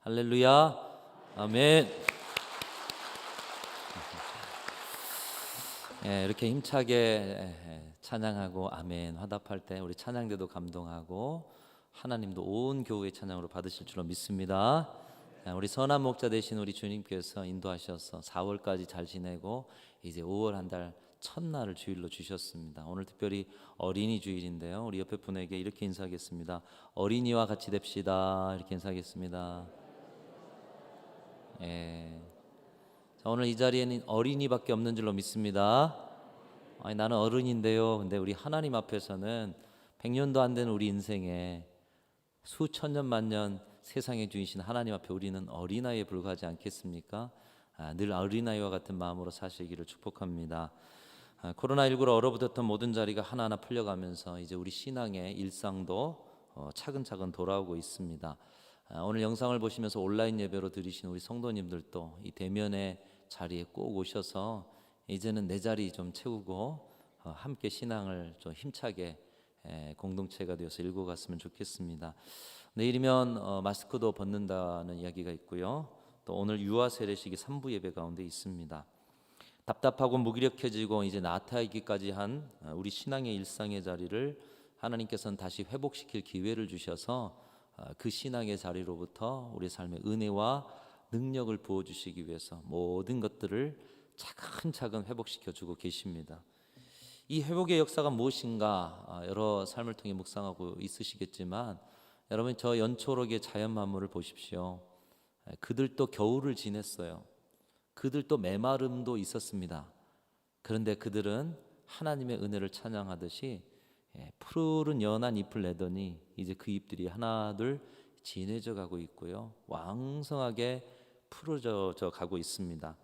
할렐루야. 아멘. 이렇게 힘차게 찬양하고 아멘 화답할 때 우리 찬양대도 감동하고 하나님도 온 교회의 찬양으로 받으실 줄로 믿습니다. 우리 선한 목자 되신 우리 주님께서 인도하셔서 4월까지 잘 지내고 이제 5월 한 달 첫날을 주일로 주셨습니다. 오늘 특별히 어린이 주일인데요. 우리 옆에 분에게 이렇게 인사하겠습니다. 어린이와 같이 됩시다. 이렇게 인사하겠습니다. 자, 오늘 이 자리에는 어린이밖에 없는 줄로 믿습니다. 아니, 나는 어른인데요. 근데 우리 하나님 앞에서는 100년도 안 된 우리 인생에 수천 년 만년 세상에 주이신 하나님 앞에 우리는 어린아이에 불과하지 않겠습니까? 늘 어린아이와 같은 마음으로 사시기를 축복합니다. 코로나19로 얼어붙었던 모든 자리가 하나하나 풀려가면서 이제 우리 신앙의 일상도 차근차근 돌아오고 있습니다. 오늘 영상을 보시면서 온라인 예배로 드리신 우리 성도님들도 이 대면의 자리에 꼭 오셔서 이제는 내 자리 좀 채우고 함께 신앙을 좀 힘차게 공동체가 되어서 일고 갔으면 좋겠습니다. 내일이면 마스크도 벗는다는 이야기가 있고요. 또 오늘 유아 세례식이 3부 예배 가운데 있습니다. 답답하고 무기력해지고 이제 나태하기까지 한 우리 신앙의 일상의 자리를 하나님께서는 다시 회복시킬 기회를 주셔서 그 신앙의 자리로부터 우리 삶의 은혜와 능력을 부어주시기 위해서 모든 것들을 차근차근 회복시켜주고 계십니다. 이 회복의 역사가 무엇인가 여러 삶을 통해 묵상하고 있으시겠지만 여러분 저 연초록의 자연 만물을 보십시오. 그들도 겨울을 지냈어요. 그들도 메마름도 있었습니다. 그런데 그들은 하나님의 은혜를 찬양하듯이 푸르른 연한 잎을 내더니 이제 그 잎들이 하나둘 진해져 가고 있고요. 왕성하게 푸르져 가고 있습니다.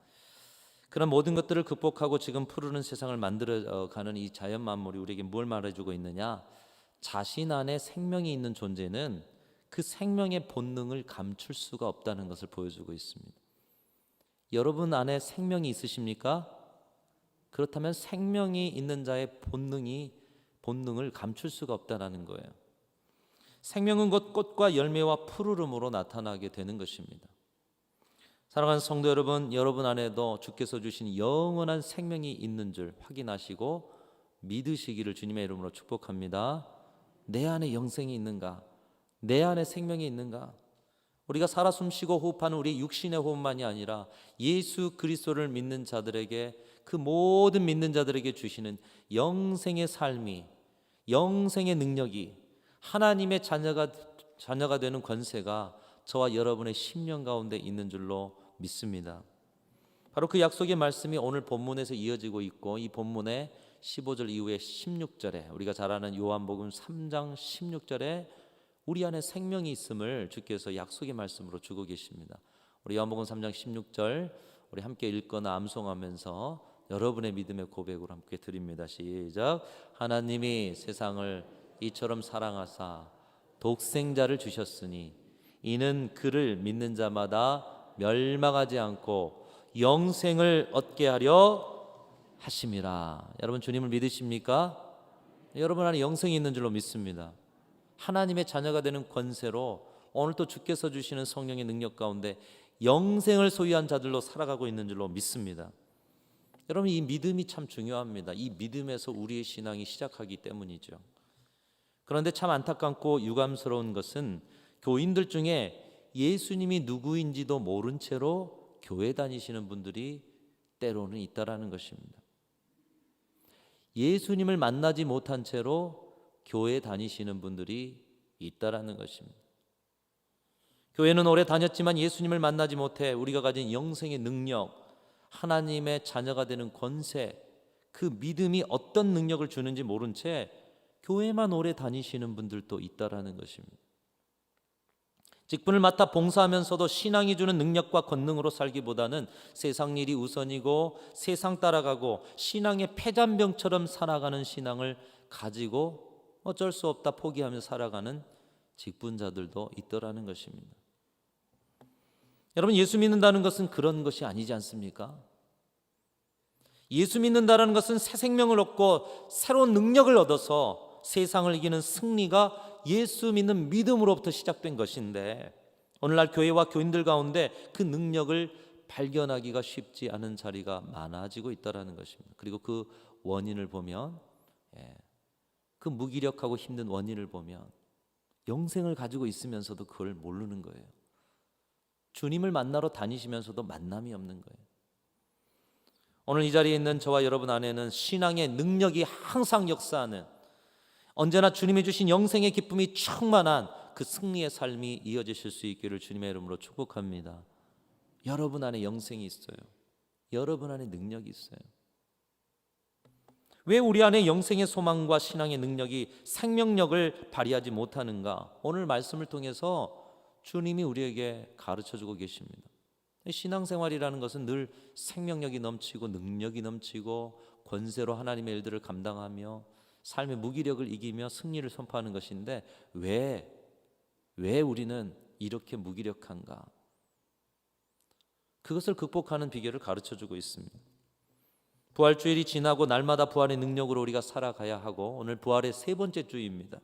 그런 모든 것들을 극복하고 지금 푸르른 세상을 만들어가는 이 자연 만물이 우리에게 뭘 말해주고 있느냐? 자신 안에 생명이 있는 존재는 그 생명의 본능을 감출 수가 없다는 것을 보여주고 있습니다. 여러분 안에 생명이 있으십니까? 그렇다면 생명이 있는 자의 본능을 감출 수가 없다는 거예요. 생명은 곧 꽃과 열매와 푸르름으로 나타나게 되는 것입니다. 사랑하는 성도 여러분, 여러분 안에도 주께서 주신 영원한 생명이 있는 줄 확인하시고 믿으시기를 주님의 이름으로 축복합니다. 내 안에 영생이 있는가? 내 안에 생명이 있는가? 우리가 살아 숨쉬고 호흡하는 우리 육신의 호흡만이 아니라 예수 그리스도를 믿는 자들에게 그 모든 믿는 자들에게 주시는 영생의 삶이 영생의 능력이 하나님의 자녀가 되는 권세가 저와 여러분의 심령 가운데 있는 줄로 믿습니다. 바로 그 약속의 말씀이 오늘 본문에서 이어지고 있고 이 본문의 15절 이후에 16절에 우리가 잘 아는 요한복음 3장 16절에 우리 안에 생명이 있음을 주께서 약속의 말씀으로 주고 계십니다. 우리 요한복음 3장 16절 우리 함께 읽거나 암송하면서 여러분의 믿음의 고백으로 함께 드립니다. 시작. 하나님이 세상을 이처럼 사랑하사 독생자를 주셨으니 이는 그를 믿는 자마다 멸망하지 않고 영생을 얻게 하려 하심이라. 여러분 주님을 믿으십니까? 여러분 안에 영생이 있는 줄로 믿습니다. 하나님의 자녀가 되는 권세로 오늘 또 주께서 주시는 성령의 능력 가운데 영생을 소유한 자들로 살아가고 있는 줄로 믿습니다. 여러분 이 믿음이 참 중요합니다. 이 믿음에서 우리의 신앙이 시작하기 때문이죠. 그런데 참 안타깝고 유감스러운 것은 교인들 중에 예수님이 누구인지도 모른 채로 교회 다니시는 분들이 때로는 있다라는 것입니다. 예수님을 만나지 못한 채로 교회 다니시는 분들이 있다라는 것입니다. 교회는 오래 다녔지만 예수님을 만나지 못해 우리가 가진 영생의 능력, 하나님의 자녀가 되는 권세, 그 믿음이 어떤 능력을 주는지 모른 채 교회만 오래 다니시는 분들도 있다라는 것입니다. 직분을 맡아 봉사하면서도 신앙이 주는 능력과 권능으로 살기보다는 세상 일이 우선이고 세상 따라가고 신앙의 폐잔병처럼 살아가는 신앙을 가지고 어쩔 수 없다 포기하며 살아가는 직분자들도 있더라는 것입니다. 여러분 예수 믿는다는 것은 그런 것이 아니지 않습니까? 예수 믿는다는 것은 새 생명을 얻고 새로운 능력을 얻어서 세상을 이기는 승리가 예수 믿는 믿음으로부터 시작된 것인데 오늘날 교회와 교인들 가운데 그 능력을 발견하기가 쉽지 않은 자리가 많아지고 있다는 것입니다. 그리고 그 원인을 보면, 그 무기력하고 힘든 원인을 보면 영생을 가지고 있으면서도 그걸 모르는 거예요. 주님을 만나러 다니시면서도 만남이 없는 거예요. 오늘 이 자리에 있는 저와 여러분 안에는 신앙의 능력이 항상 역사하는, 언제나 주님이 주신 영생의 기쁨이 충만한 그 승리의 삶이 이어지실 수 있기를 주님의 이름으로 축복합니다. 여러분 안에 영생이 있어요. 여러분 안에 능력이 있어요. 왜 우리 안에 영생의 소망과 신앙의 능력이 생명력을 발휘하지 못하는가? 오늘 말씀을 통해서 주님이 우리에게 가르쳐주고 계십니다. 신앙생활이라는 것은 늘 생명력이 넘치고 능력이 넘치고 권세로 하나님의 일들을 감당하며 삶의 무기력을 이기며 승리를 선포하는 것인데 왜 우리는 이렇게 무기력한가? 그것을 극복하는 비결을 가르쳐주고 있습니다. 부활주일이 지나고 날마다 부활의 능력으로 우리가 살아가야 하고, 오늘 부활의 세 번째 주일입니다.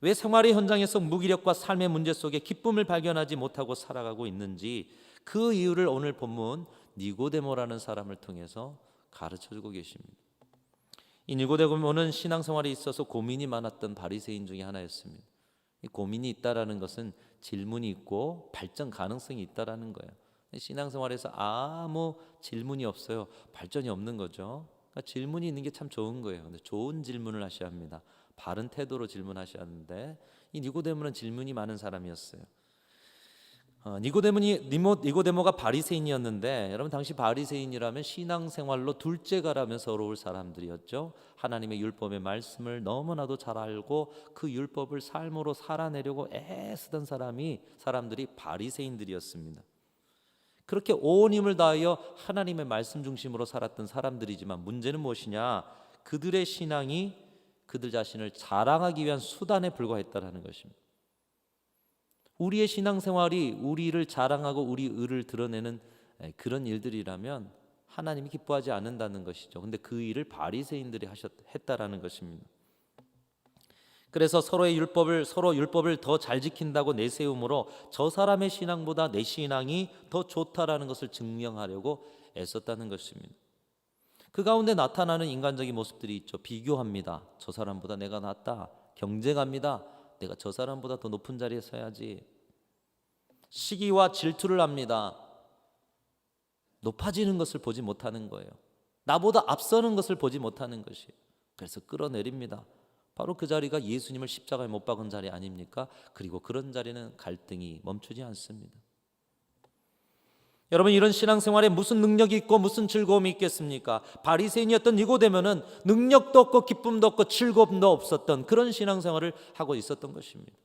왜 생활의 현장에서 무기력과 삶의 문제 속에 기쁨을 발견하지 못하고 살아가고 있는지 그 이유를 오늘 본문 니고데모라는 사람을 통해서 가르쳐주고 계십니다. 이 니고데모는 신앙생활에 있어서 고민이 많았던 바리새인 중에 하나였습니다. 이 고민이 있다라는 것은 질문이 있고 발전 가능성이 있다라는 거예요. 신앙생활에서 아무 질문이 없어요. 발전이 없는 거죠. 그러니까 질문이 있는 게 참 좋은 거예요. 근데 좋은 질문을 하셔야 합니다. 바른 태도로 질문하셔야 하는데, 이 니고데모는 질문이 많은 사람이었어요. 니고데모가 바리새인이었는데, 여러분 당시 바리새인이라면 신앙생활로 둘째가라면 서러울 사람들이었죠. 하나님의 율법의 말씀을 너무나도 잘 알고 그 율법을 삶으로 살아내려고 애쓰던 사람들이 바리새인들이었습니다. 그렇게 온 힘을 다하여 하나님의 말씀 중심으로 살았던 사람들이지만 문제는 무엇이냐? 그들의 신앙이 그들 자신을 자랑하기 위한 수단에 불과했다는 것입니다. 우리의 신앙생활이 우리를 자랑하고 우리 의를 드러내는 그런 일들이라면 하나님이 기뻐하지 않는다는 것이죠. 근데 그 일을 바리새인들이 했다라는 것입니다. 그래서 서로 율법을 더 잘 지킨다고 내세움으로 저 사람의 신앙보다 내 신앙이 더 좋다라는 것을 증명하려고 애썼다는 것입니다. 그 가운데 나타나는 인간적인 모습들이 있죠. 비교합니다. 저 사람보다 내가 낫다. 경쟁합니다. 내가 저 사람보다 더 높은 자리에 서야지. 시기와 질투를 합니다. 높아지는 것을 보지 못하는 거예요. 나보다 앞서는 것을 보지 못하는 것이에요. 그래서 끌어내립니다. 바로 그 자리가 예수님을 십자가에 못 박은 자리 아닙니까? 그리고 그런 자리는 갈등이 멈추지 않습니다. 여러분, 이런 신앙생활에 무슨 능력이 있고 무슨 즐거움이 있겠습니까? 바리새인이었던 니고데모는 능력도 없고 기쁨도 없고 즐거움도 없었던 그런 신앙생활을 하고 있었던 것입니다.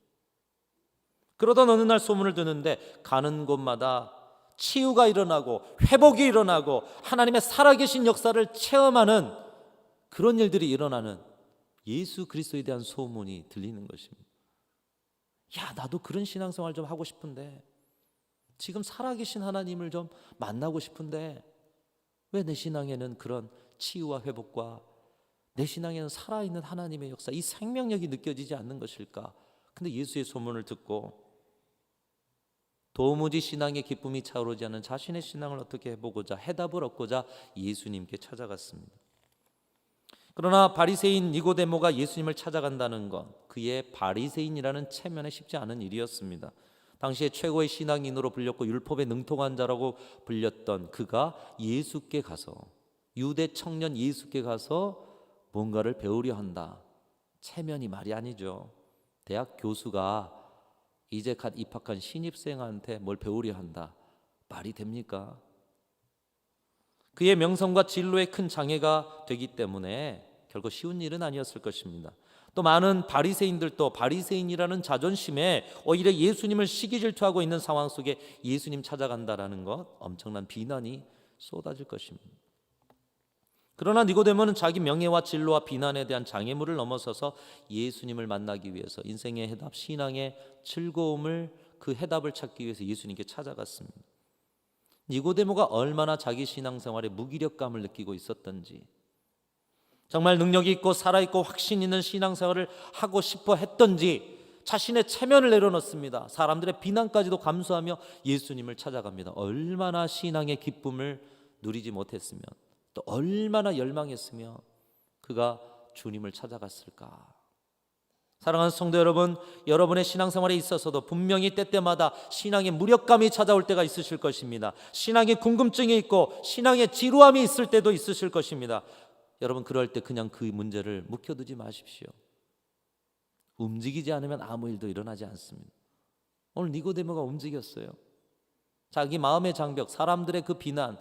그러던 어느 날 소문을 듣는데 가는 곳마다 치유가 일어나고 회복이 일어나고 하나님의 살아계신 역사를 체험하는 그런 일들이 일어나는 예수 그리스도에 대한 소문이 들리는 것입니다. 야, 나도 그런 신앙생활 좀 하고 싶은데, 지금 살아계신 하나님을 좀 만나고 싶은데 왜 내 신앙에는 그런 치유와 회복과 내 신앙에는 살아있는 하나님의 역사, 이 생명력이 느껴지지 않는 것일까? 근데 예수의 소문을 듣고 도무지 신앙의 기쁨이 차오르지 않는 자신의 신앙을 어떻게 해보고자, 해답을 얻고자 예수님께 찾아갔습니다. 그러나 바리새인 니고데모가 예수님을 찾아간다는 것, 그의 바리새인이라는 체면에 쉽지 않은 일이었습니다. 당시에 최고의 신앙인으로 불렸고 율법에 능통한 자라고 불렸던 그가 예수께 가서, 유대 청년 예수께 가서 뭔가를 배우려 한다. 체면이 말이 아니죠. 대학 교수가 이제 갓 입학한 신입생한테 뭘 배우려 한다. 말이 됩니까? 그의 명성과 진로에 큰 장애가 되기 때문에 결코 쉬운 일은 아니었을 것입니다. 또 많은 바리새인들도 바리새인이라는 자존심에 오히려 예수님을 시기 질투하고 있는 상황 속에 예수님 찾아간다라는 것, 엄청난 비난이 쏟아질 것입니다. 그러나 니고데모는 자기 명예와 진로와 비난에 대한 장애물을 넘어서서 예수님을 만나기 위해서 인생의 해답, 신앙의 즐거움을, 그 해답을 찾기 위해서 예수님께 찾아갔습니다. 니고데모가 얼마나 자기 신앙생활에 무기력감을 느끼고 있었던지, 정말 능력이 있고 살아있고 확신 있는 신앙생활을 하고 싶어 했던지, 자신의 체면을 내려놓습니다. 사람들의 비난까지도 감수하며 예수님을 찾아갑니다. 얼마나 신앙의 기쁨을 누리지 못했으면, 또 얼마나 열망했으며 그가 주님을 찾아갔을까. 사랑하는 성도 여러분, 여러분의 신앙생활에 있어서도 분명히 때때마다 신앙의 무력감이 찾아올 때가 있으실 것입니다. 신앙의 궁금증이 있고 신앙의 지루함이 있을 때도 있으실 것입니다. 여러분, 그럴 때 그냥 그 문제를 묵혀두지 마십시오. 움직이지 않으면 아무 일도 일어나지 않습니다. 오늘 니고데모가 움직였어요. 자기 마음의 장벽, 사람들의 그 비난,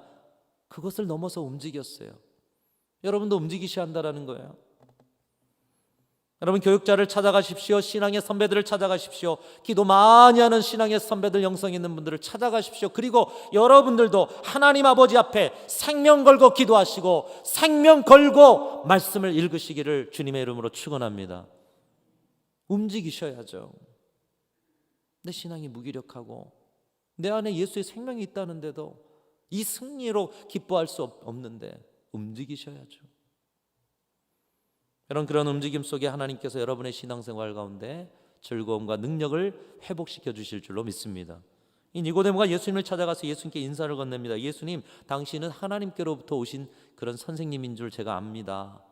그것을 넘어서 움직였어요. 여러분도 움직이셔야 한다는 거예요. 여러분, 교육자를 찾아가십시오. 신앙의 선배들을 찾아가십시오. 기도 많이 하는 신앙의 선배들, 영성 있는 분들을 찾아가십시오. 그리고 여러분들도 하나님 아버지 앞에 생명 걸고 기도하시고 생명 걸고 말씀을 읽으시기를 주님의 이름으로 축원합니다. 움직이셔야죠. 내 신앙이 무기력하고 내 안에 예수의 생명이 있다는데도 이 승리로 기뻐할 수 없는데 움직이셔야죠. 여러분, 그런 움직임 속에 하나님께서 여러분의 신앙생활 가운데 즐거움과 능력을 회복시켜 주실 줄로 믿습니다. 이 니고데모가 예수님을 찾아가서 예수님께 인사를 건넵니다. 예수님, 당신은 하나님께로부터 오신 그런 선생님인 줄 제가 압니다.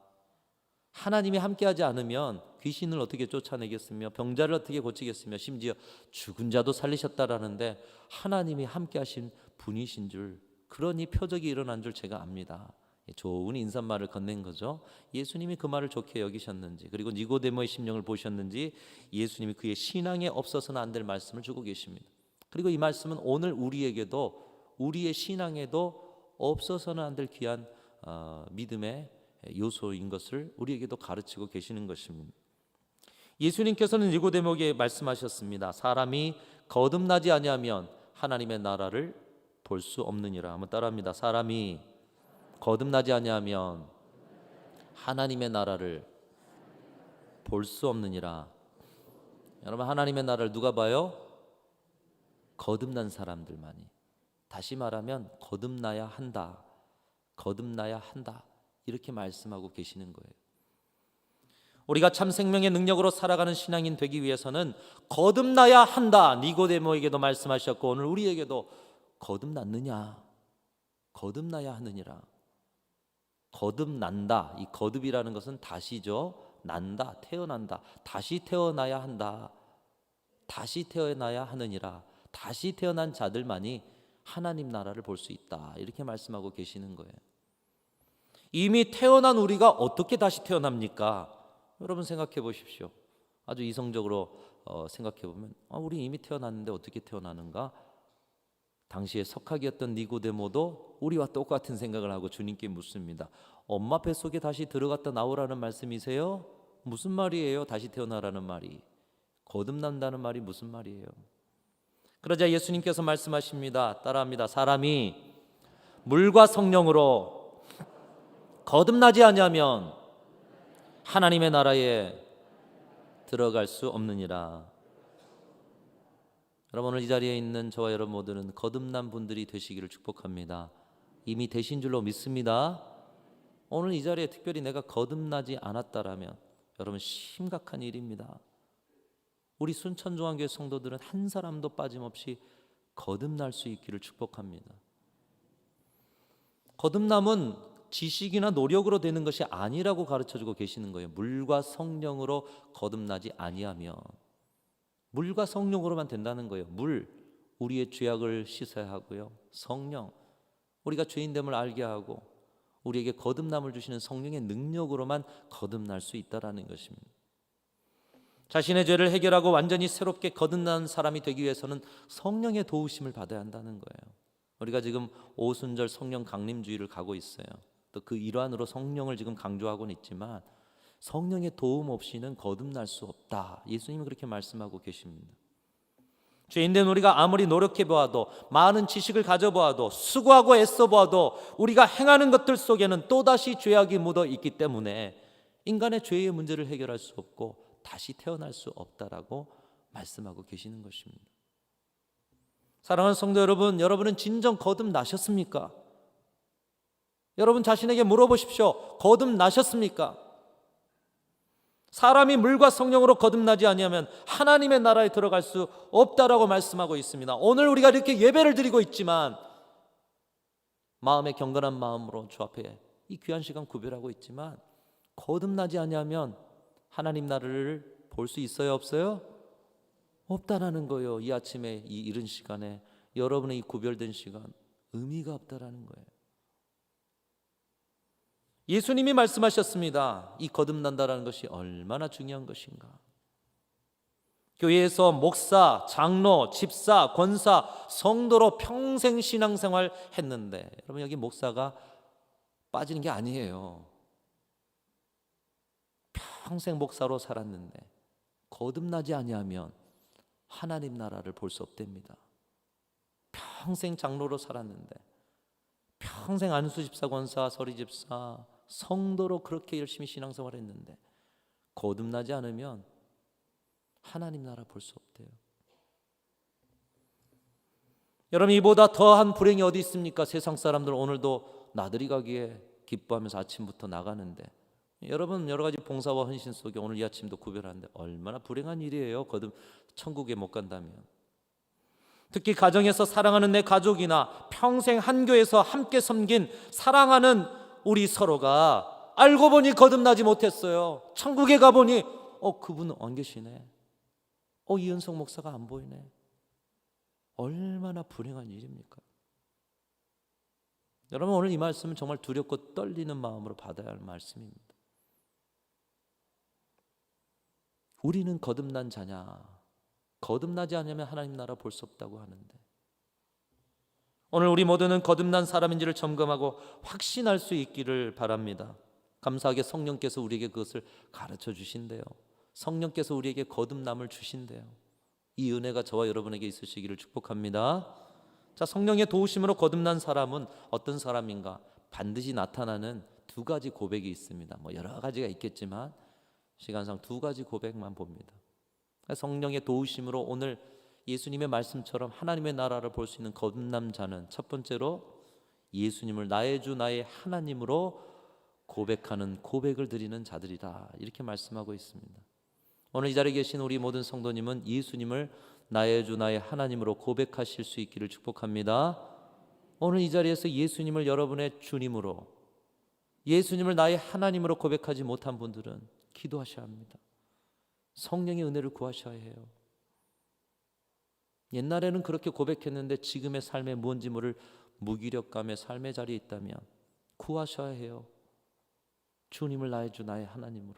하나님이 함께하지 않으면 귀신을 어떻게 쫓아내겠으며 병자를 어떻게 고치겠으며 심지어 죽은 자도 살리셨다라는데 하나님이 함께하신 분이신 줄, 그러니 표적이 일어난 줄 제가 압니다. 좋은 인사말을 건넨 거죠. 예수님이 그 말을 좋게 여기셨는지, 그리고 니고데모의 심령을 보셨는지 예수님이 그의 신앙에 없어서는 안 될 말씀을 주고 계십니다. 그리고 이 말씀은 오늘 우리에게도, 우리의 신앙에도 없어서는 안 될 귀한 믿음의 요소인 것을 우리에게도 가르치고 계시는 것입니다. 예수님께서는 니고데모에게 말씀하셨습니다. 사람이 거듭나지 아니하면 하나님의 나라를 볼 수 없느니라. 한번 따라합니다. 사람이 거듭나지 아니하면 하나님의 나라를 볼 수 없느니라. 여러분, 하나님의 나라를 누가 봐요? 거듭난 사람들만이. 다시 말하면 거듭나야 한다. 거듭나야 한다. 이렇게 말씀하고 계시는 거예요. 우리가 참 생명의 능력으로 살아가는 신앙인 되기 위해서는 거듭나야 한다. 니고데모에게도 말씀하셨고 오늘 우리에게도 거듭났느냐? 거듭나야 하느니라. 거듭난다. 이 거듭이라는 것은 다시죠. 난다, 태어난다. 다시 태어나야 한다. 다시 태어나야 하느니라. 다시 태어난 자들만이 하나님 나라를 볼 수 있다. 이렇게 말씀하고 계시는 거예요. 이미 태어난 우리가 어떻게 다시 태어납니까? 여러분 생각해 보십시오. 아주 이성적으로 생각해 보면 우리 이미 태어났는데 어떻게 태어나는가? 당시에 석학이었던 니고데모도 우리와 똑같은 생각을 하고 주님께 묻습니다. 엄마 뱃속에 다시 들어갔다 나오라는 말씀이세요? 무슨 말이에요? 다시 태어나라는 말이. 거듭난다는 말이 무슨 말이에요? 그러자 예수님께서 말씀하십니다. 따라합니다. 사람이 물과 성령으로 거듭나지 아니하면 하나님의 나라에 들어갈 수 없느니라. 여러분, 오늘 이 자리에 있는 저와 여러분 모두는 거듭난 분들이 되시기를 축복합니다. 이미 되신 줄로 믿습니다. 오늘 이 자리에 특별히 내가 거듭나지 않았다라면 여러분 심각한 일입니다. 우리 순천중앙교회 성도들은 한 사람도 빠짐없이 거듭날 수 있기를 축복합니다. 거듭남은 지식이나 노력으로 되는 것이 아니라고 가르쳐주고 계시는 거예요. 물과 성령으로 거듭나지 아니하면, 물과 성령으로만 된다는 거예요. 물, 우리의 죄악을 씻어야 하고요. 성령, 우리가 죄인됨을 알게 하고 우리에게 거듭남을 주시는 성령의 능력으로만 거듭날 수 있다라는 것입니다. 자신의 죄를 해결하고 완전히 새롭게 거듭난 사람이 되기 위해서는 성령의 도우심을 받아야 한다는 거예요. 우리가 지금 오순절 성령 강림주의를 가고 있어요. 또 그 일환으로 성령을 지금 강조하고는 있지만 성령의 도움 없이는 거듭날 수 없다. 예수님은 그렇게 말씀하고 계십니다. 죄인된 우리가 아무리 노력해 보아도, 많은 지식을 가져보아도, 수고하고 애써 보아도 우리가 행하는 것들 속에는 또다시 죄악이 묻어 있기 때문에 인간의 죄의 문제를 해결할 수 없고 다시 태어날 수 없다라고 말씀하고 계시는 것입니다. 사랑하는 성도 여러분, 여러분은 진정 거듭나셨습니까? 여러분 자신에게 물어보십시오. 거듭나셨습니까? 사람이 물과 성령으로 거듭나지 아니하면 하나님의 나라에 들어갈 수 없다라고 말씀하고 있습니다. 오늘 우리가 이렇게 예배를 드리고 있지만 마음에 경건한 마음으로 주 앞에 이 귀한 시간 구별하고 있지만 거듭나지 아니하면 하나님 나라를 볼 수 있어요, 없어요? 없다라는 거예요. 이 아침에 이 이른 시간에 여러분의 이 구별된 시간 의미가 없다라는 거예요. 예수님이 말씀하셨습니다. 이 거듭난다라는 것이 얼마나 중요한 것인가. 교회에서 목사, 장로, 집사, 권사, 성도로 평생 신앙생활 했는데 여러분 여기 목사가 빠지는 게 아니에요. 평생 목사로 살았는데 거듭나지 아니하면 하나님 나라를 볼 수 없답니다. 평생 장로로 살았는데 평생 안수집사, 권사, 서리집사, 성도로 그렇게 열심히 신앙생활 했는데 거듭나지 않으면 하나님 나라 볼 수 없대요. 여러분 이보다 더한 불행이 어디 있습니까? 세상 사람들 오늘도 나들이 가기에 기뻐하면서 아침부터 나가는데 여러분 여러 가지 봉사와 헌신 속에 오늘 이 아침도 구별하는데 얼마나 불행한 일이에요. 천국에 못 간다면. 특히 가정에서 사랑하는 내 가족이나 평생 한 교회에서 함께 섬긴 사랑하는 우리 서로가 알고 보니 거듭나지 못했어요. 천국에 가보니 그분은 안 계시네. 이은석 목사가 안 보이네. 얼마나 불행한 일입니까? 여러분 오늘 이 말씀은 정말 두렵고 떨리는 마음으로 받아야 할 말씀입니다. 우리는 거듭난 자냐? 거듭나지 않으면 하나님 나라 볼 수 없다고 하는데 오늘 우리 모두는 거듭난 사람인지를 점검하고 확신할 수 있기를 바랍니다. 감사하게 성령께서 우리에게 그것을 가르쳐 주신대요. 성령께서 우리에게 거듭남을 주신대요. 이 은혜가 저와 여러분에게 있으시기를 축복합니다. 자, 성령의 도우심으로 거듭난 사람은 어떤 사람인가? 반드시 나타나는 두 가지 고백이 있습니다. 여러 가지가 있겠지만 시간상 두 가지 고백만 봅니다. 성령의 도우심으로 오늘 예수님의 말씀처럼 하나님의 나라를 볼 수 있는 거듭난 자는 첫 번째로 예수님을 나의 주 나의 하나님으로 고백하는 고백을 드리는 자들이다 이렇게 말씀하고 있습니다. 오늘 이 자리에 계신 우리 모든 성도님은 예수님을 나의 주 나의 하나님으로 고백하실 수 있기를 축복합니다. 오늘 이 자리에서 예수님을 여러분의 주님으로 예수님을 나의 하나님으로 고백하지 못한 분들은 기도하셔야 합니다. 성령의 은혜를 구하셔야 해요. 옛날에는 그렇게 고백했는데 지금의 삶에 뭔지 모를 무기력감의 삶의 자리에 있다면 구하셔야 해요. 주님을 나의 주 나의 하나님으로.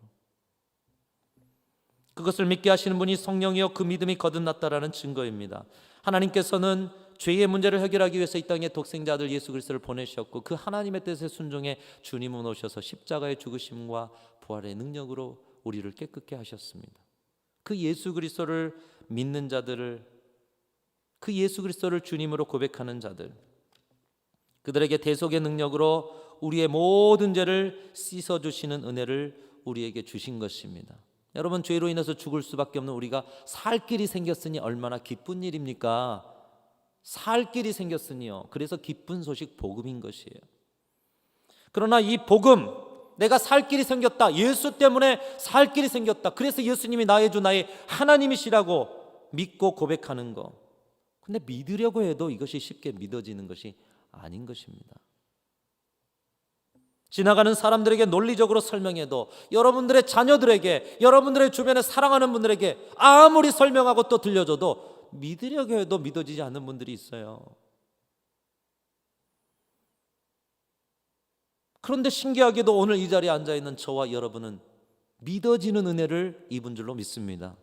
그것을 믿게 하시는 분이 성령이요 그 믿음이 거듭났다라는 증거입니다. 하나님께서는 죄의 문제를 해결하기 위해서 이 땅에 독생자 아들 예수 그리스도를 보내셨고 그 하나님의 뜻에 순종해 주님은 오셔서 십자가의 죽으심과 부활의 능력으로 우리를 깨끗게 하셨습니다. 그 예수 그리스도를 믿는 자들을 그 예수 그리스도를 주님으로 고백하는 자들 그들에게 대속의 능력으로 우리의 모든 죄를 씻어주시는 은혜를 우리에게 주신 것입니다. 여러분 죄로 인해서 죽을 수밖에 없는 우리가 살 길이 생겼으니 얼마나 기쁜 일입니까? 살 길이 생겼으니요. 그래서 기쁜 소식 복음인 것이에요. 그러나 이 복음 내가 살 길이 생겼다. 예수 때문에 살 길이 생겼다. 그래서 예수님이 나의 주 나의 하나님이시라고 믿고 고백하는 거. 근데 믿으려고 해도 이것이 쉽게 믿어지는 것이 아닌 것입니다. 지나가는 사람들에게 논리적으로 설명해도 여러분들의 자녀들에게 여러분들의 주변에 사랑하는 분들에게 아무리 설명하고 또 들려줘도 믿으려고 해도 믿어지지 않는 분들이 있어요. 그런데 신기하게도 오늘 이 자리에 앉아있는 저와 여러분은 믿어지는 은혜를 입은 줄로 믿습니다.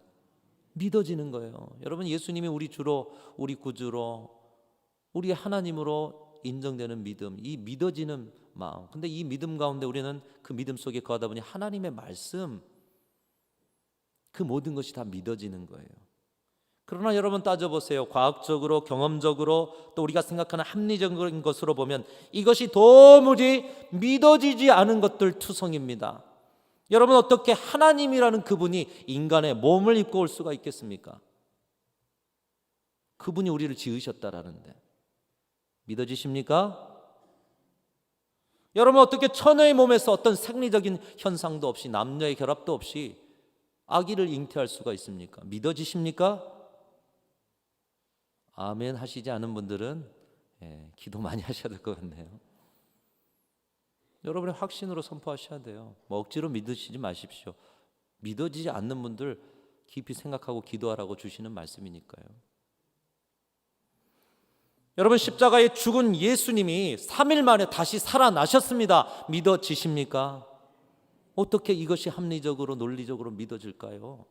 믿어지는 거예요. 여러분 예수님이 우리 주로 우리 구주로 우리 하나님으로 인정되는 믿음, 이 믿어지는 마음. 근데 이 믿음 가운데 우리는 그 믿음 속에 거하다 보니 하나님의 말씀 그 모든 것이 다 믿어지는 거예요. 그러나 여러분 따져보세요. 과학적으로 경험적으로 또 우리가 생각하는 합리적인 것으로 보면 이것이 도무지 믿어지지 않은 것들 투성입니다. 여러분 어떻게 하나님이라는 그분이 인간의 몸을 입고 올 수가 있겠습니까? 그분이 우리를 지으셨다라는데 믿어지십니까? 여러분 어떻게 처녀의 몸에서 어떤 생리적인 현상도 없이 남녀의 결합도 없이 아기를 잉태할 수가 있습니까? 믿어지십니까? 아멘 하시지 않은 분들은 기도 많이 하셔야 될 것 같네요. 여러분의 확신으로 선포하셔야 돼요. 뭐 억지로 믿으시지 마십시오. 믿어지지 않는 분들 깊이 생각하고 기도하라고 주시는 말씀이니까요. 여러분, 십자가에 죽은 예수님이 3일 만에 다시 살아나셨습니다. 믿어지십니까? 어떻게 이것이 합리적으로 논리적으로 믿어질까요?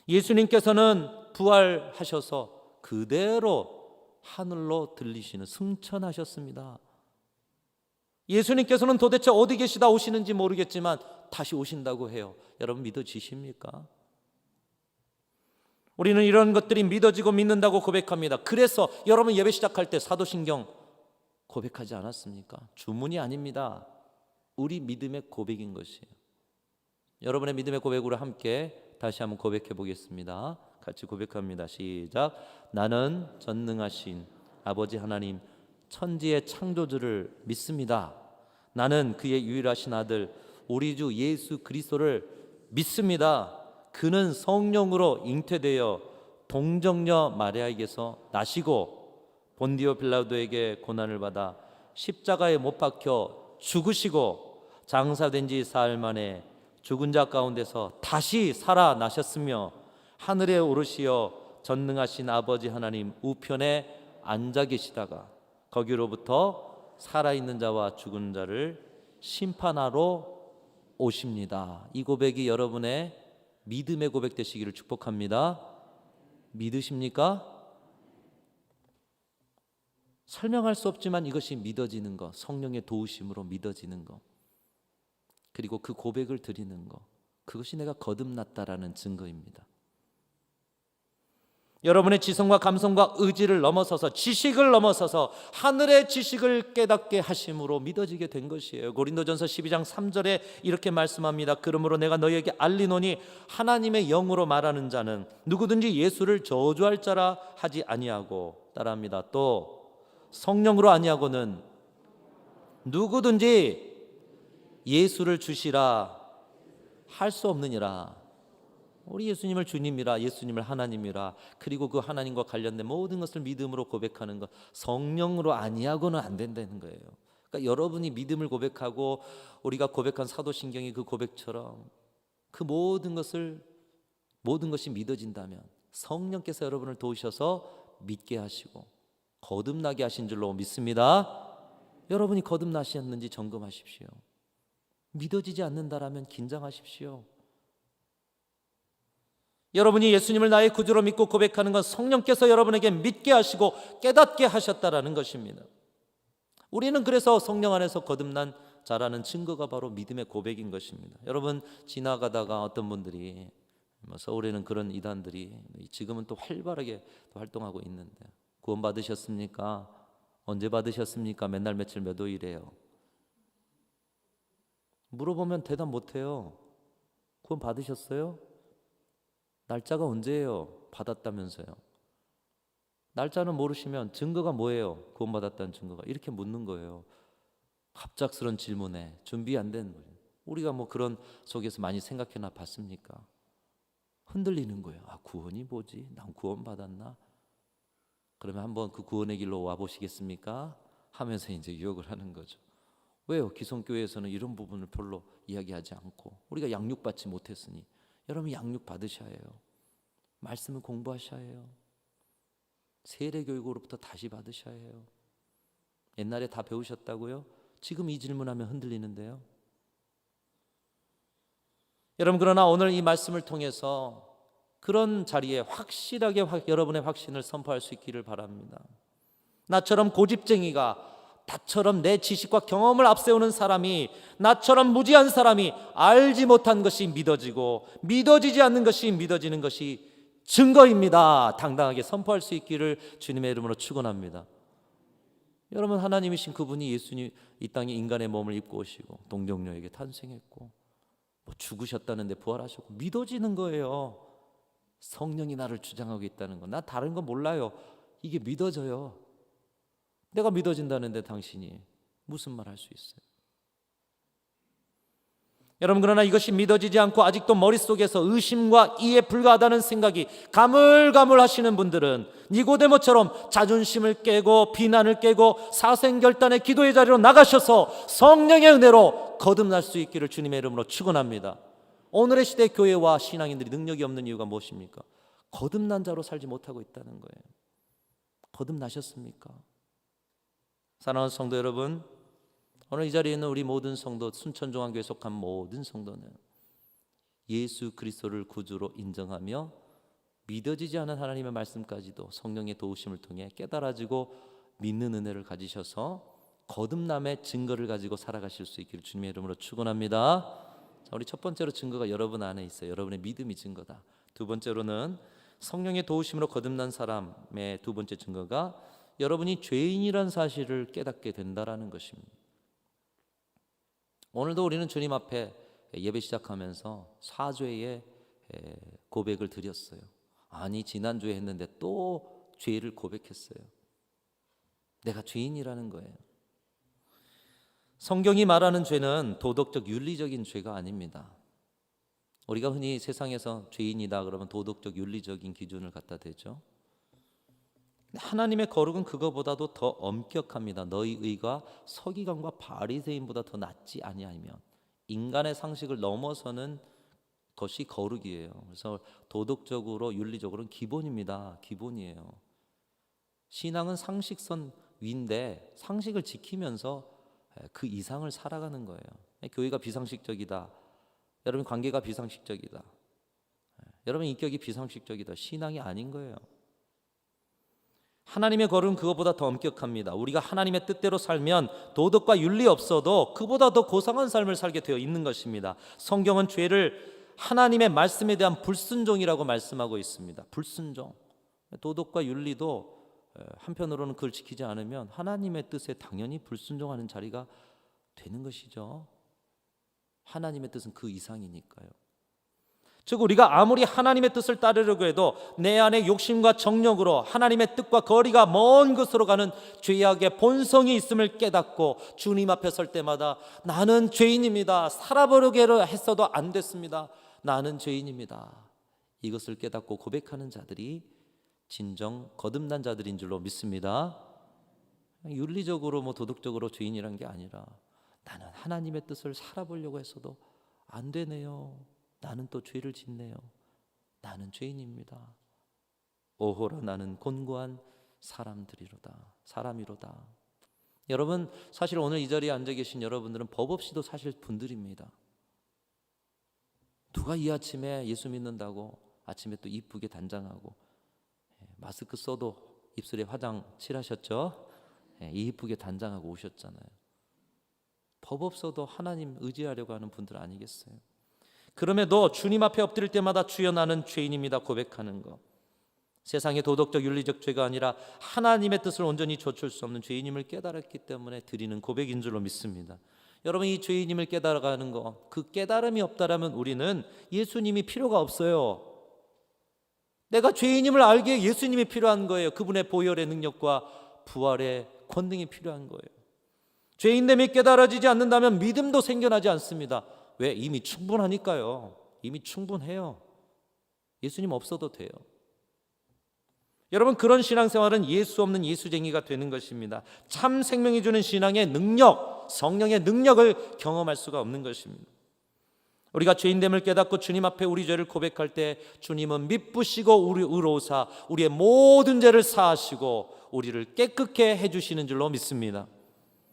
예수님께서는 부활하셔서 그대로 하늘로 들리시는 승천하셨습니다. 예수님께서는 도대체 어디 계시다 오시는지 모르겠지만 다시 오신다고 해요. 여러분 믿어지십니까? 우리는 이런 것들이 믿어지고 믿는다고 고백합니다. 그래서 여러분 예배 시작할 때 사도신경 고백하지 않았습니까? 주문이 아닙니다. 우리 믿음의 고백인 것이에요. 여러분의 믿음의 고백으로 함께 다시 한번 고백해 보겠습니다. 같이 고백합니다. 시작. 나는 전능하신 아버지 하나님 천지의 창조주를 믿습니다. 나는 그의 유일하신 아들 우리 주 예수 그리스도를 믿습니다. 그는 성령으로 잉태되어 동정녀 마리아에게서 나시고 본디오 빌라도에게 고난을 받아 십자가에 못 박혀 죽으시고 장사된 지 사흘 만에 죽은 자 가운데서 다시 살아나셨으며 하늘에 오르시어 전능하신 아버지 하나님 우편에 앉아 계시다가 거기로부터 살아있는 자와 죽은 자를 심판하러 오십니다. 이 고백이 여러분의 믿음의 고백 되시기를 축복합니다. 믿으십니까? 설명할 수 없지만 이것이 믿어지는 것, 성령의 도우심으로 믿어지는 것, 그리고 그 고백을 드리는 것, 그것이 내가 거듭났다라는 증거입니다. 여러분의 지성과 감성과 의지를 넘어서서 지식을 넘어서서 하늘의 지식을 깨닫게 하심으로 믿어지게 된 것이에요. 고린도전서 12장 3절에 이렇게 말씀합니다. 그러므로 내가 너희에게 알리노니 하나님의 영으로 말하는 자는 누구든지 예수를 저주할 자라 하지 아니하고, 따라합니다. 또 성령으로 아니하고는 누구든지 예수를 주시라 할 수 없느니라. 우리 예수님을 주님이라, 예수님을 하나님이라, 그리고 그 하나님과 관련된 모든 것을 믿음으로 고백하는 것, 성령으로 아니하고는 안 된다는 거예요. 그러니까 여러분이 믿음을 고백하고 우리가 고백한 사도신경이 그 고백처럼 그 모든 것이 믿어진다면 성령께서 여러분을 도우셔서 믿게 하시고 거듭나게 하신 줄로 믿습니다. 여러분이 거듭나셨는지 점검하십시오. 믿어지지 않는다라면 긴장하십시오. 여러분이 예수님을 나의 구주로 믿고 고백하는 건 성령께서 여러분에게 믿게 하시고 깨닫게 하셨다라는 것입니다. 우리는 그래서 성령 안에서 거듭난 자라는 증거가 바로 믿음의 고백인 것입니다. 여러분, 지나가다가 어떤 분들이 서울에는 그런 이단들이 지금은 또 활발하게 또 활동하고 있는데, 구원 받으셨습니까? 언제 받으셨습니까? 맨날 며칠 몇 호이래요. 물어보면 대답 못해요. 구원 받으셨어요? 날짜가 언제예요? 받았다면서요. 날짜는 모르시면 증거가 뭐예요? 구원받았다는 증거가. 이렇게 묻는 거예요. 갑작스런 질문에 준비 안 된 거예요. 우리가 뭐 그런 속에서 많이 생각해나 봤습니까? 흔들리는 거예요. 아, 구원이 뭐지? 난 구원 받았나? 그러면 한번 그 구원의 길로 와 보시겠습니까? 하면서 이제 유혹을 하는 거죠. 왜요? 기성교회에서는 이런 부분을 별로 이야기하지 않고, 우리가 양육받지 못했으니 여러분 양육 받으셔야 해요. 말씀을 공부하셔야 해요. 세례 교육으로부터 다시 받으셔야 해요. 옛날에 다 배우셨다고요? 지금 이 질문하면 흔들리는데요. 여러분, 그러나 오늘 이 말씀을 통해서 그런 자리에 확실하게 여러분의 확신을 선포할 수 있기를 바랍니다. 나처럼 고집쟁이가, 나처럼 내 지식과 경험을 앞세우는 사람이, 나처럼 무지한 사람이 알지 못한 것이 믿어지고 믿어지지 않는 것이 믿어지는 것이 증거입니다. 당당하게 선포할 수 있기를 주님의 이름으로 축원합니다. 여러분, 하나님이신 그분이 예수님 이 땅에 인간의 몸을 입고 오시고 동정녀에게 탄생했고 뭐 죽으셨다는데 부활하셨고 믿어지는 거예요. 성령이 나를 주장하고 있다는 거. 나 다른 거 몰라요. 이게 믿어져요. 내가 믿어진다는데 당신이 무슨 말 할 수 있어요? 여러분, 그러나 이것이 믿어지지 않고 아직도 머릿속에서 의심과 이해 불가하다는 생각이 가물가물하시는 분들은 니고데모처럼 자존심을 깨고 비난을 깨고 사생결단의 기도의 자리로 나가셔서 성령의 은혜로 거듭날 수 있기를 주님의 이름으로 축원합니다. 오늘의 시대 교회와 신앙인들이 능력이 없는 이유가 무엇입니까? 거듭난 자로 살지 못하고 있다는 거예요. 거듭나셨습니까? 사랑하는 성도 여러분, 오늘 이 자리에 있는 우리 모든 성도, 순천중앙교회에 속한 모든 성도는 예수 그리스도를 구주로 인정하며 믿어지지 않은 하나님의 말씀까지도 성령의 도우심을 통해 깨달아지고 믿는 은혜를 가지셔서 거듭남의 증거를 가지고 살아가실 수 있기를 주님의 이름으로 축원합니다. 자, 우리 첫 번째로 증거가 여러분 안에 있어요. 여러분의 믿음이 증거다. 두 번째로는 성령의 도우심으로 거듭난 사람의 두 번째 증거가 여러분이 죄인이란 사실을 깨닫게 된다라는 것입니다. 오늘도 우리는 주님 앞에 예배 시작하면서 사죄의 고백을 드렸어요. 아니, 지난주에 했는데 또 죄를 고백했어요. 내가 죄인이라는 거예요. 성경이 말하는 죄는 도덕적 윤리적인 죄가 아닙니다. 우리가 흔히 세상에서 죄인이다 그러면 도덕적 윤리적인 기준을 갖다 대죠. 하나님의 거룩은 그거보다도 더 엄격합니다. 너희 의가 서기관과 바리새인보다 더 낫지 아니하면, 인간의 상식을 넘어서는 것이 거룩이에요. 그래서 도덕적으로 윤리적으로는 기본입니다. 기본이에요. 신앙은 상식선 위인데 상식을 지키면서 그 이상을 살아가는 거예요. 교회가 비상식적이다, 여러분 관계가 비상식적이다, 여러분 인격이 비상식적이다, 신앙이 아닌 거예요. 하나님의 거룩은 그것보다 더 엄격합니다. 우리가 하나님의 뜻대로 살면 도덕과 윤리 없어도 그보다 더 고상한 삶을 살게 되어 있는 것입니다. 성경은 죄를 하나님의 말씀에 대한 불순종이라고 말씀하고 있습니다. 불순종. 도덕과 윤리도 한편으로는 그걸 지키지 않으면 하나님의 뜻에 당연히 불순종하는 자리가 되는 것이죠. 하나님의 뜻은 그 이상이니까요. 즉 우리가 아무리 하나님의 뜻을 따르려고 해도 내 안에 욕심과 정욕으로 하나님의 뜻과 거리가 먼 곳으로 가는 죄악의 본성이 있음을 깨닫고 주님 앞에 설 때마다 나는 죄인입니다, 살아보려고 했어도 안 됐습니다, 나는 죄인입니다, 이것을 깨닫고 고백하는 자들이 진정 거듭난 자들인 줄로 믿습니다. 윤리적으로 도덕적으로 죄인이란 게 아니라 나는 하나님의 뜻을 살아보려고 했어도 안 되네요, 나는 또 죄를 짓네요, 나는 죄인입니다, 오호라 나는 곤고한 사람이로다. 여러분, 사실 오늘 이 자리에 앉아 계신 여러분들은 법 없이도 사실 분들입니다. 누가 이 아침에 예수 믿는다고 아침에 또 이쁘게 단장하고 마스크 써도 입술에 화장 칠하셨죠? 이쁘게 단장하고 오셨잖아요. 법 없어도 하나님 의지하려고 하는 분들 아니겠어요? 그럼에도 주님 앞에 엎드릴 때마다 주여 나는 죄인입니다 고백하는 것, 세상의 도덕적 윤리적 죄가 아니라 하나님의 뜻을 온전히 좇을 수 없는 죄인임을 깨달았기 때문에 드리는 고백인 줄로 믿습니다. 여러분, 이 죄인임을 깨달아가는 것, 그 깨달음이 없다라면 우리는 예수님이 필요가 없어요. 내가 죄인임을 알기에 예수님이 필요한 거예요. 그분의 보혈의 능력과 부활의 권능이 필요한 거예요. 죄인됨이 깨달아지지 않는다면 믿음도 생겨나지 않습니다. 왜? 이미 충분하니까요. 이미 충분해요. 예수님 없어도 돼요. 여러분, 그런 신앙생활은 예수 없는 예수쟁이가 되는 것입니다. 참 생명이 주는 신앙의 능력, 성령의 능력을 경험할 수가 없는 것입니다. 우리가 죄인됨을 깨닫고 주님 앞에 우리 죄를 고백할 때 주님은 미쁘시고 우리 의로우사 우리의 모든 죄를 사하시고 우리를 깨끗게 해주시는 줄로 믿습니다.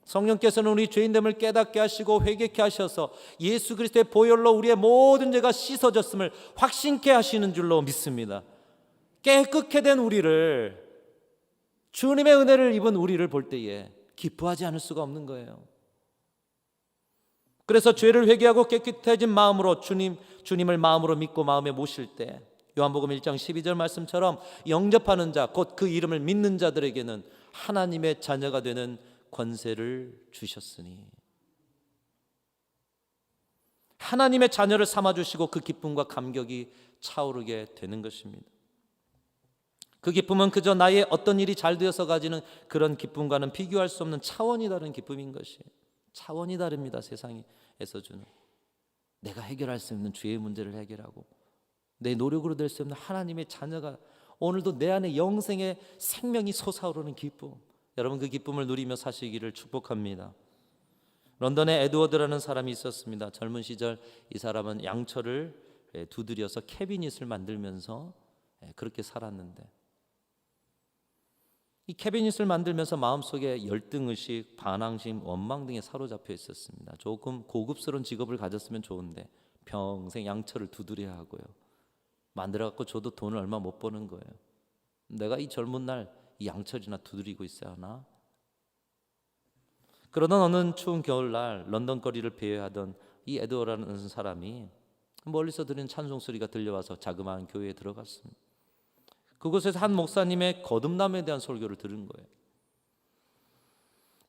성령께서는 우리 죄인됨을 깨닫게 하시고 회개케 하셔서 예수 그리스도의 보혈로 우리의 모든 죄가 씻어졌음을 확신케 하시는 줄로 믿습니다. 깨끗게 된 우리를, 주님의 은혜를 입은 우리를 볼 때에 기뻐하지 않을 수가 없는 거예요. 그래서 죄를 회개하고 깨끗해진 마음으로 주님을 마음으로 믿고 마음에 모실 때 요한복음 1장 12절 말씀처럼 영접하는 자, 곧 그 이름을 믿는 자들에게는 하나님의 자녀가 되는 권세를 주셨으니, 하나님의 자녀를 삼아주시고 그 기쁨과 감격이 차오르게 되는 것입니다. 그 기쁨은 그저 나의 어떤 일이 잘 되어서 가지는 그런 기쁨과는 비교할 수 없는 차원이 다른 기쁨인 것이에요. 차원이 다릅니다. 세상에서 주는. 내가 해결할 수 없는 죄의 문제를 해결하고 내 노력으로 될 수 없는 하나님의 자녀가 오늘도 내 안에 영생의 생명이 솟아오르는 기쁨, 여러분 그 기쁨을 누리며 사시기를 축복합니다. 런던에 에드워드라는 사람이 있었습니다. 젊은 시절 이 사람은 양철을 두드려서 캐비닛을 만들면서 그렇게 살았는데, 이 캐비닛을 만들면서 마음속에 열등의식, 반항심, 원망 등에 사로잡혀 있었습니다. 조금 고급스러운 직업을 가졌으면 좋은데 평생 양철을 두드려야 하고요. 만들어갖고 줘도 돈을 얼마 못 버는 거예요. 내가 이 젊은 날 이 양철이나 두드리고 있어야 하나? 그러던 어느 추운 겨울날 런던 거리를 배회하던 이 에드워드라는 사람이 멀리서 들리는 찬송 소리가 들려와서 자그마한 교회에 들어갔습니다. 그곳에서 한 목사님의 거듭남에 대한 설교를 들은 거예요.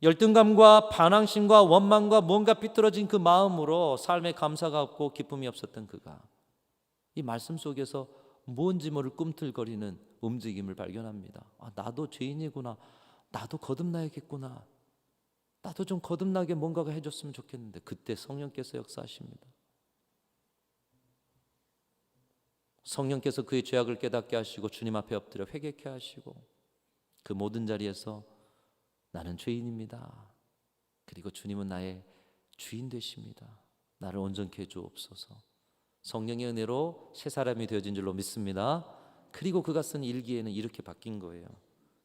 열등감과 반항심과 원망과 뭔가 삐뚤어진 그 마음으로 삶에 감사가 없고 기쁨이 없었던 그가 이 말씀 속에서 뭔지 모를 꿈틀거리는 움직임을 발견합니다. 나도 죄인이구나. 나도 거듭나야겠구나. 나도 좀 거듭나게 뭔가가 해줬으면 좋겠는데, 그때 성령께서 역사하십니다. 성령께서 그의 죄악을 깨닫게 하시고 주님 앞에 엎드려 회개케 하시고 그 모든 자리에서 나는 죄인입니다. 그리고 주님은 나의 주인 되십니다. 나를 온전케 해주옵소서. 성령의 은혜로 새 사람이 되어진 줄로 믿습니다. 그리고 그가 쓴 일기에는 이렇게 바뀐 거예요.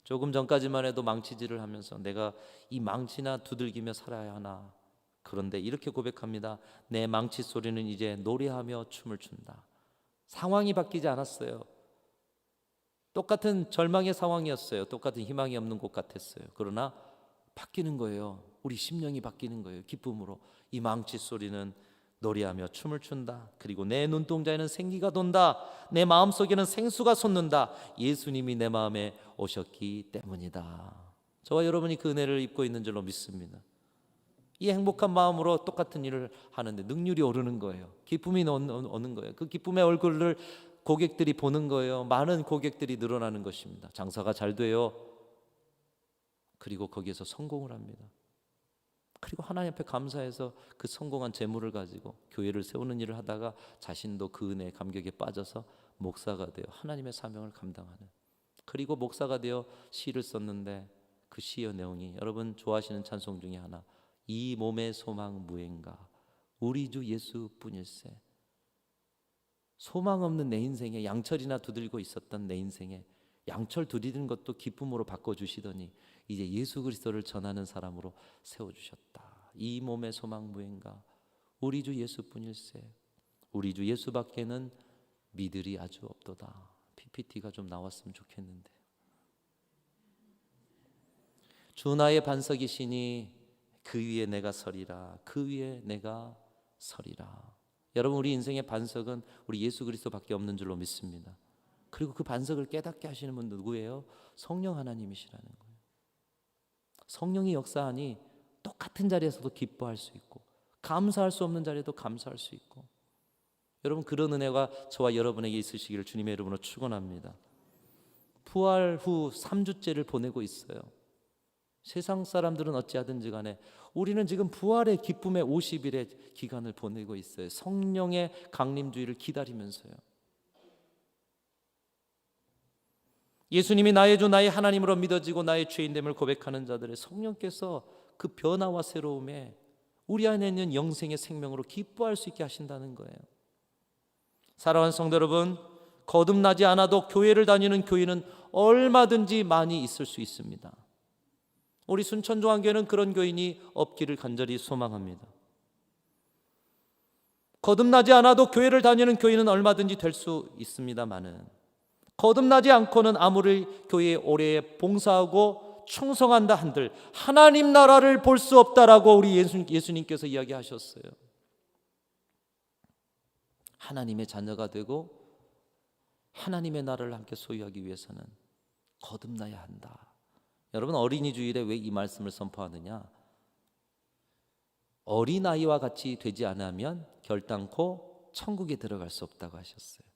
조금 전까지만 해도 망치질을 하면서 내가 이 망치나 두들기며 살아야 하나. 그런데 이렇게 고백합니다. 내 망치 소리는 이제 노래하며 춤을 춘다. 상황이 바뀌지 않았어요. 똑같은 절망의 상황이었어요. 똑같은 희망이 없는 곳 같았어요. 그러나 바뀌는 거예요. 우리 심령이 바뀌는 거예요. 기쁨으로. 이 망치 소리는 노래하며 춤을 춘다. 그리고 내 눈동자에는 생기가 돈다. 내 마음속에는 생수가 솟는다. 예수님이 내 마음에 오셨기 때문이다. 저와 여러분이 그 은혜를 입고 있는 줄로 믿습니다. 이 행복한 마음으로 똑같은 일을 하는데 능률이 오르는 거예요. 기쁨이 오는 거예요. 그 기쁨의 얼굴을 고객들이 보는 거예요. 많은 고객들이 늘어나는 것입니다. 장사가 잘 돼요. 그리고 거기에서 성공을 합니다. 그리고 하나님 앞에 감사해서 그 성공한 재물을 가지고 교회를 세우는 일을 하다가 자신도 그 은혜의 감격에 빠져서 목사가 되어 하나님의 사명을 감당하는, 그리고 목사가 되어 시를 썼는데 그 시의 내용이 여러분 좋아하시는 찬송 중에 하나, 이 몸의 소망 무행가 우리 주 예수뿐일세. 소망 없는 내 인생에 양철이나 두들고 있었던 내 인생에 양철 두드리는 것도 기쁨으로 바꿔주시더니 이제 예수 그리스도를 전하는 사람으로 세워주셨다. 이 몸의 소망 무행가 우리 주 예수뿐일세. 우리 주 예수밖에는 미들이 아주 없도다. PPT가 좀 나왔으면 좋겠는데. 주 나의 반석이시니 그 위에 내가 서리라. 그 위에 내가 서리라. 여러분 우리 인생의 반석은 우리 예수 그리스도밖에 없는 줄로 믿습니다. 그리고 그 반석을 깨닫게 하시는 분 누구예요? 성령 하나님이시라는 거예요. 성령이 역사하니 똑같은 자리에서도 기뻐할 수 있고 감사할 수 없는 자리에도 감사할 수 있고, 여러분 그런 은혜가 저와 여러분에게 있으시기를 주님의 이름으로 축원합니다. 부활 후 3주째를 보내고 있어요. 세상 사람들은 어찌하든지 간에 우리는 지금 부활의 기쁨의 50일의 기간을 보내고 있어요. 성령의 강림주의를 기다리면서요. 예수님이 나의 주 나의 하나님으로 믿어지고 나의 죄인됨을 고백하는 자들의 성령께서 그 변화와 새로움에 우리 안에 있는 영생의 생명으로 기뻐할 수 있게 하신다는 거예요. 사랑하는 성도 여러분, 거듭나지 않아도 교회를 다니는 교인은 얼마든지 많이 있을 수 있습니다. 우리 순천종안교회는 그런 교인이 없기를 간절히 소망합니다. 거듭나지 않아도 교회를 다니는 교인은 얼마든지 될 수 있습니다마는 거듭나지 않고는 아무리 교회에 오래 봉사하고 충성한다 한들 하나님 나라를 볼 수 없다라고 우리 예수님께서 이야기하셨어요. 하나님의 자녀가 되고 하나님의 나라를 함께 소유하기 위해서는 거듭나야 한다. 여러분 어린이 주일에 왜 이 말씀을 선포하느냐? 어린아이와 같이 되지 않으면 결단코 천국에 들어갈 수 없다고 하셨어요.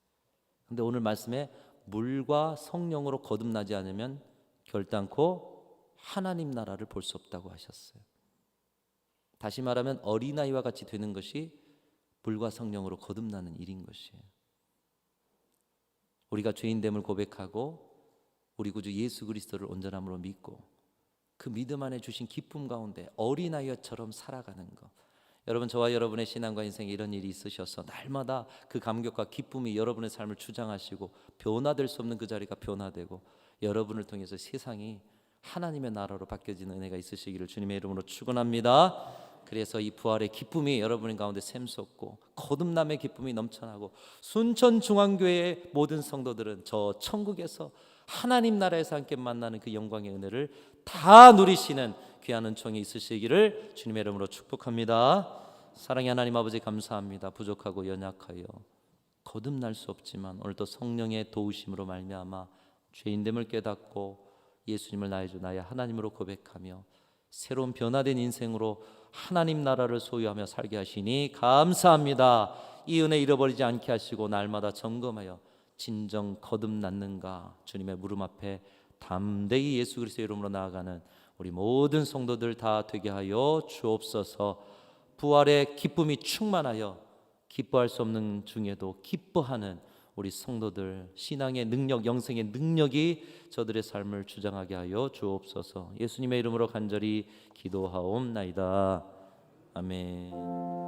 그런데 오늘 말씀에 물과 성령으로 거듭나지 않으면 결단코 하나님 나라를 볼 수 없다고 하셨어요. 다시 말하면 어린아이와 같이 되는 것이 불과 성령으로 거듭나는 일인 것이에요. 우리가 죄인됨을 고백하고 우리 구주 예수 그리스도를 온전함으로 믿고 그 믿음 안에 주신 기쁨 가운데 어린아이처럼 살아가는 것. 여러분, 저와 여러분의 신앙과 인생에 이런 일이 있으셔서 날마다 그 감격과 기쁨이 여러분의 삶을 주장하시고 변화될 수 없는 그 자리가 변화되고 여러분을 통해서 세상이 하나님의 나라로 바뀌어지는 은혜가 있으시기를 주님의 이름으로 축원합니다. 그래서 이 부활의 기쁨이 여러분 가운데 샘솟고 거듭남의 기쁨이 넘쳐나고 순천중앙교회의 모든 성도들은 저 천국에서 하나님 나라에서 함께 만나는 그 영광의 은혜를 다 누리시는 귀한 은총이 있으시기를 주님의 이름으로 축복합니다. 사랑의 하나님 아버지, 감사합니다. 부족하고 연약하여 거듭날 수 없지만 오늘도 성령의 도우심으로 말미암아 죄인됨을 깨닫고 예수님을 나의 주 나의 하나님으로 고백하며 새로운 변화된 인생으로 하나님 나라를 소유하며 살게 하시니 감사합니다. 이 은혜 잃어버리지 않게 하시고 날마다 점검하여 진정 거듭났는가 주님의 무릎 앞에 담대히 예수 그리스도의 이름으로 나아가는 우리 모든 성도들 다 되게 하여 주옵소서. 부활의 기쁨이 충만하여 기뻐할 수 없는 중에도 기뻐하는 우리 성도들, 신앙의 능력, 영생의 능력이 저들의 삶을 주장하게 하여 주옵소서. 예수님의 이름으로 간절히 기도하옵나이다. 아멘.